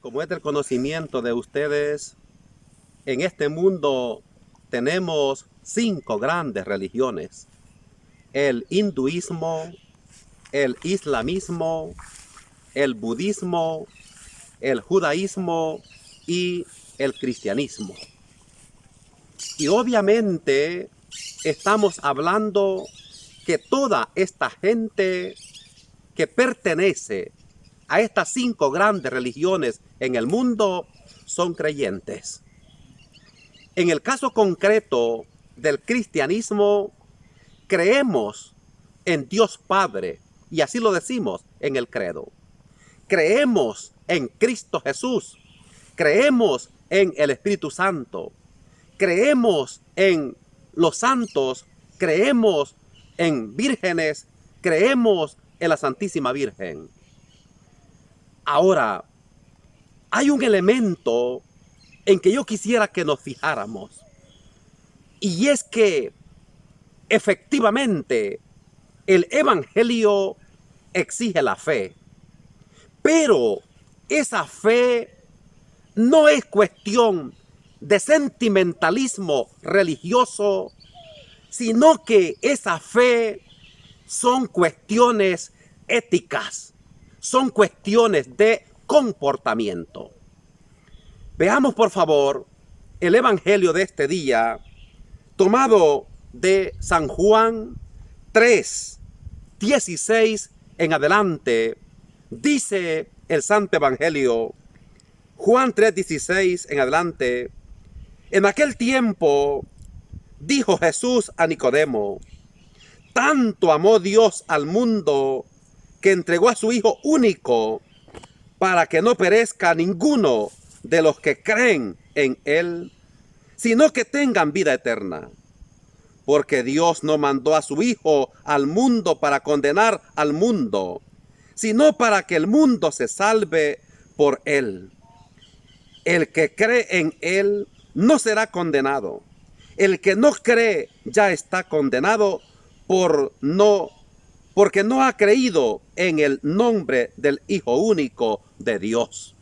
Como es del conocimiento de ustedes, en este mundo tenemos 5 grandes religiones: el hinduismo, el islamismo, el budismo, el judaísmo y el cristianismo. Y obviamente estamos hablando que toda esta gente que pertenece a estas 5 grandes religiones en el mundo son creyentes. En el caso concreto del cristianismo, creemos en Dios Padre, y así lo decimos en el credo. Creemos en Cristo Jesús, creemos en el Espíritu Santo, creemos en los santos, creemos en vírgenes, creemos en la Santísima Virgen. Ahora, hay un elemento en que yo quisiera que nos fijáramos, y es que efectivamente el Evangelio exige la fe, pero esa fe no es cuestión de sentimentalismo religioso, sino que esa fe son cuestiones éticas, son cuestiones de comportamiento. Veamos por favor el Evangelio de este día, tomado de San Juan 3, 16 en adelante. Dice el Santo Evangelio, Juan 3, 16 en adelante: en aquel tiempo dijo Jesús a Nicodemo: tanto amó Dios al mundo que entregó a su Hijo único, para que no perezca ninguno de los que creen en Él, sino que tengan vida eterna. Porque Dios no mandó a su Hijo al mundo para condenar al mundo, sino para que el mundo se salve por Él. El que cree en Él no será condenado. El que no cree ya está condenado porque no ha creído en el nombre del Hijo único de Dios.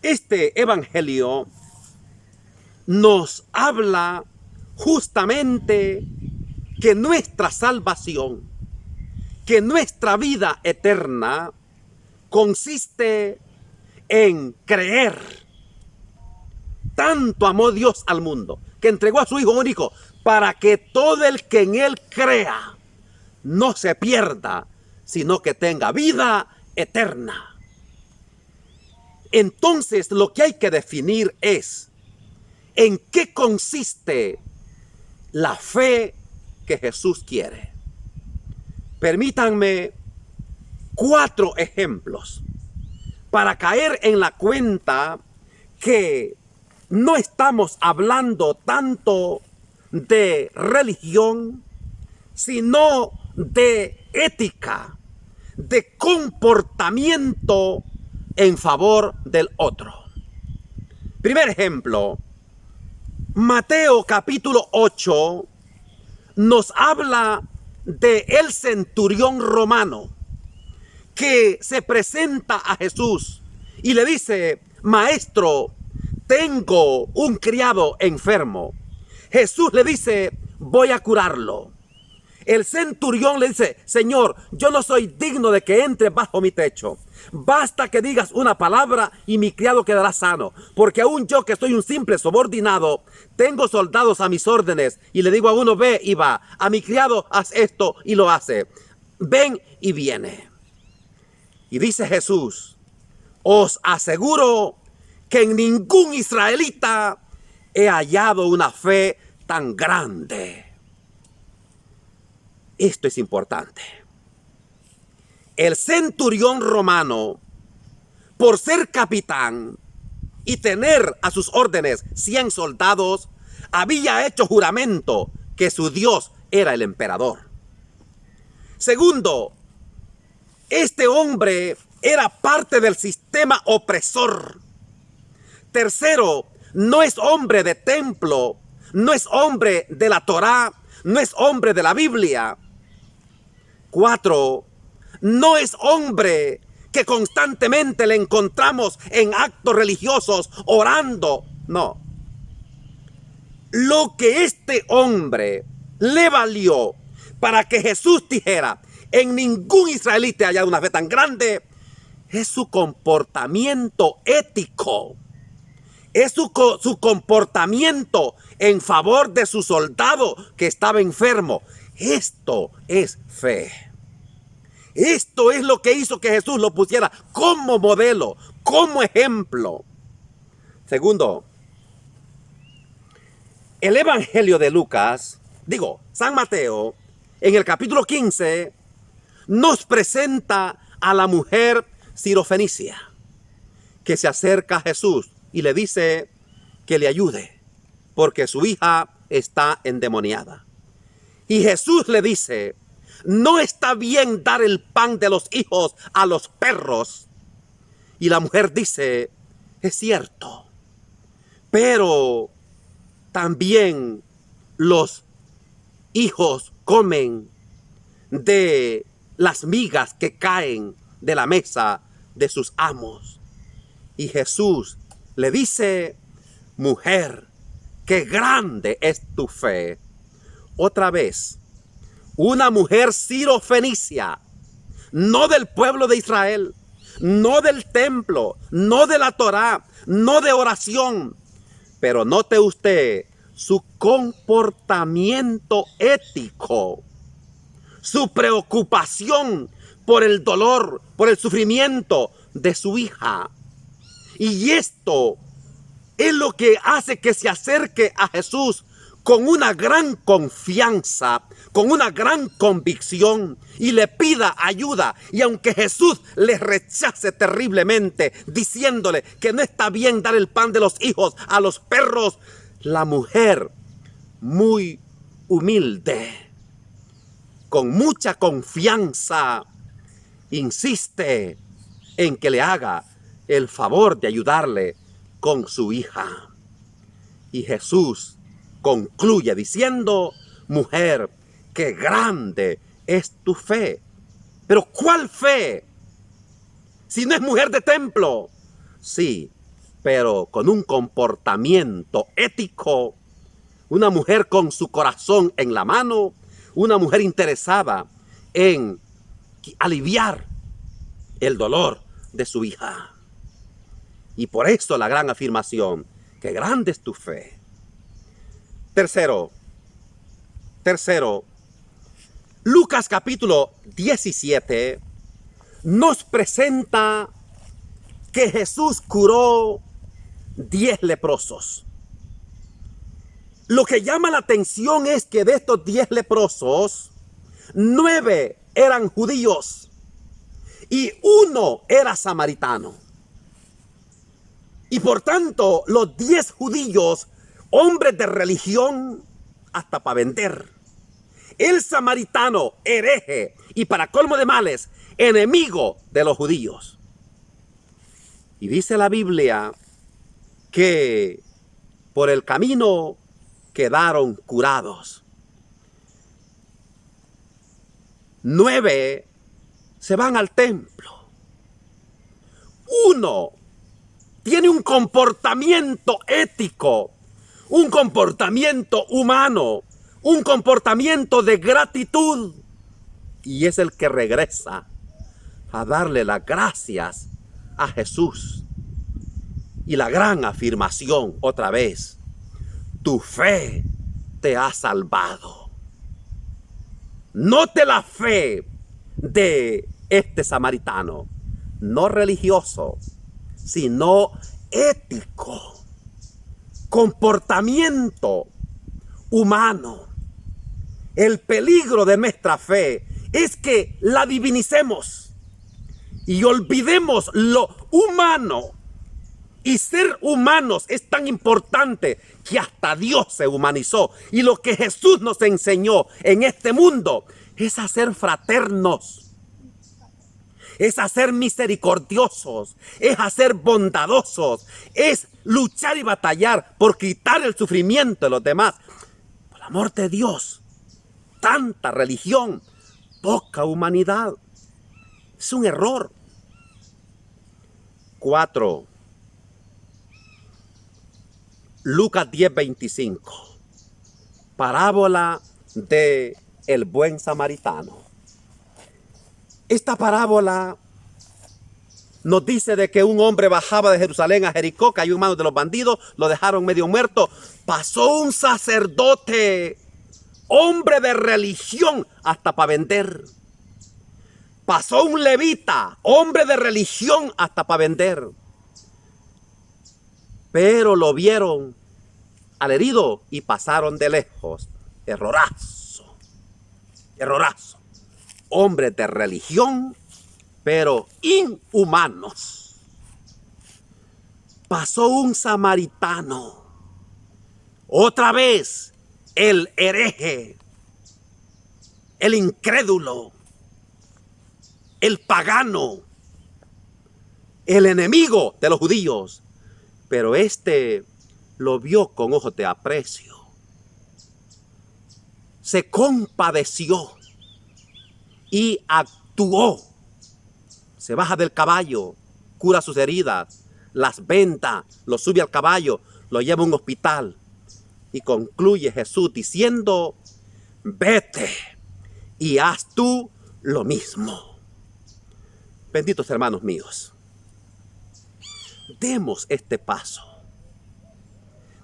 Este Evangelio nos habla justamente que nuestra salvación, que nuestra vida eterna consiste en creer. Tanto amó Dios al mundo que entregó a su Hijo único para que todo el que en Él crea no se pierda, sino que tenga vida eterna. Entonces lo que hay que definir es en qué consiste la fe que Jesús quiere. Permítanme 4 ejemplos para caer en la cuenta que no estamos hablando tanto de religión, sino de ética, de comportamiento en favor del otro. Primer ejemplo, Mateo capítulo 8 nos habla de el centurión romano que se presenta a Jesús y le dice: maestro, tengo un criado enfermo. Jesús le dice: voy a curarlo. El centurión le dice: Señor, yo no soy digno de que entres bajo mi techo. Basta que digas una palabra y mi criado quedará sano. Porque aún yo, que soy un simple subordinado, tengo soldados a mis órdenes y le digo a uno: ve y va. A mi criado: haz esto, y lo hace. Ven y viene. Y dice Jesús: os aseguro que en ningún israelita he hallado una fe tan grande. Esto es importante. El centurión romano, por ser capitán y tener a sus órdenes 100 soldados, había hecho juramento que su Dios era el emperador. Segundo, este hombre era parte del sistema opresor. Tercero, no es hombre de templo, no es hombre de la Torá, no es hombre de la Biblia. 4, no es hombre que constantemente le encontramos en actos religiosos orando. No. Lo que este hombre le valió para que Jesús dijera: en ningún israelita haya una fe tan grande, es su comportamiento ético. Es su comportamiento en favor de su soldado que estaba enfermo. Esto es fe. Esto es lo que hizo que Jesús lo pusiera como modelo, como ejemplo. Segundo, el Evangelio de Lucas, San Mateo, en el capítulo 15, nos presenta a la mujer sirofenicia que se acerca a Jesús y le dice que le ayude porque su hija está endemoniada. Y Jesús le dice: no está bien dar el pan de los hijos a los perros. Y la mujer dice: es cierto, pero también los hijos comen de las migas que caen de la mesa de sus amos. Y Jesús le dice: mujer, qué grande es tu fe. Otra vez, una mujer sirofenicia, no del pueblo de Israel, no del templo, no de la Torá, no de oración. Pero note usted su comportamiento ético, su preocupación por el dolor, por el sufrimiento de su hija. Y esto es lo que hace que se acerque a Jesús con una gran confianza, con una gran convicción, y le pida ayuda. Y aunque Jesús le rechace terriblemente, diciéndole que no está bien dar el pan de los hijos a los perros, la mujer, muy humilde, con mucha confianza, insiste en que le haga el favor de ayudarle con su hija. Y Jesús concluye diciendo: mujer, qué grande es tu fe. Pero ¿cuál fe? Si no es mujer de templo. Sí, pero con un comportamiento ético, una mujer con su corazón en la mano, una mujer interesada en aliviar el dolor de su hija. Y por eso la gran afirmación: qué grande es tu fe. Tercero, Lucas capítulo 17 nos presenta que Jesús curó 10 leprosos. Lo que llama la atención es que de estos 10 leprosos, 9 eran judíos y 1 era samaritano. Y por tanto, los 10 judíos, hombres de religión hasta para vender. El samaritano, hereje y para colmo de males, enemigo de los judíos. Y dice la Biblia que por el camino quedaron curados. 9 se van al templo. 1 tiene un comportamiento ético, un comportamiento humano, un comportamiento de gratitud. Y es el que regresa a darle las gracias a Jesús. Y la gran afirmación otra vez: tu fe te ha salvado. Note la fe de este samaritano, no religioso, sino ético, comportamiento humano. El peligro de nuestra fe es que la divinicemos y olvidemos lo humano. Y ser humanos es tan importante que hasta Dios se humanizó. Y lo que Jesús nos enseñó en este mundo es a ser fraternos, es a ser misericordiosos, es a ser bondadosos, es luchar y batallar por quitar el sufrimiento de los demás. Por amor de Dios, tanta religión, poca humanidad. Es un error. 4. Lucas 10:25. Parábola de el buen samaritano. Esta parábola nos dice de que un hombre bajaba de Jerusalén a Jericó, cayó en manos de los bandidos, lo dejaron medio muerto. Pasó un sacerdote, hombre de religión, hasta para vender. Pasó un levita, hombre de religión, hasta para vender. Pero lo vieron al herido y pasaron de lejos. Errorazo. Errorazo. Hombres de religión, pero inhumanos. Pasó un samaritano. Otra vez, el hereje, el incrédulo, el pagano, el enemigo de los judíos. Pero este lo vio con ojos de aprecio. Se compadeció y actuó. Se baja del caballo, cura sus heridas, las venda, lo sube al caballo, lo lleva a un hospital. Y concluye Jesús diciendo: vete y haz tú lo mismo. Benditos hermanos míos, demos este paso.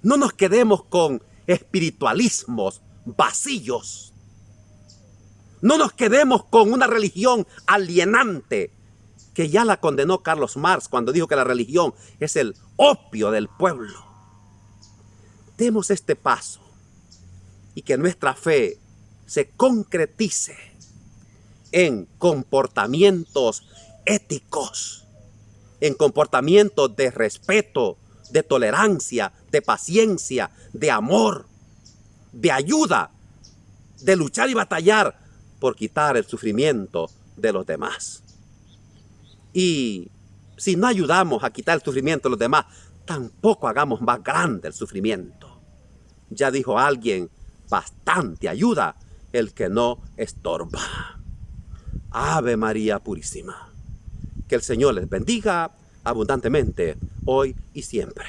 No nos quedemos con espiritualismos vacíos. No nos quedemos con una religión alienante, que ya la condenó Carlos Marx cuando dijo que la religión es el opio del pueblo. Demos este paso y que nuestra fe se concretice en comportamientos éticos, en comportamientos de respeto, de tolerancia, de paciencia, de amor, de ayuda, de luchar y batallar por quitar el sufrimiento de los demás. Y si no ayudamos a quitar el sufrimiento de los demás, tampoco hagamos más grande el sufrimiento. Ya dijo alguien: bastante ayuda el que no estorba. Ave María Purísima. Que el Señor les bendiga abundantemente, hoy y siempre.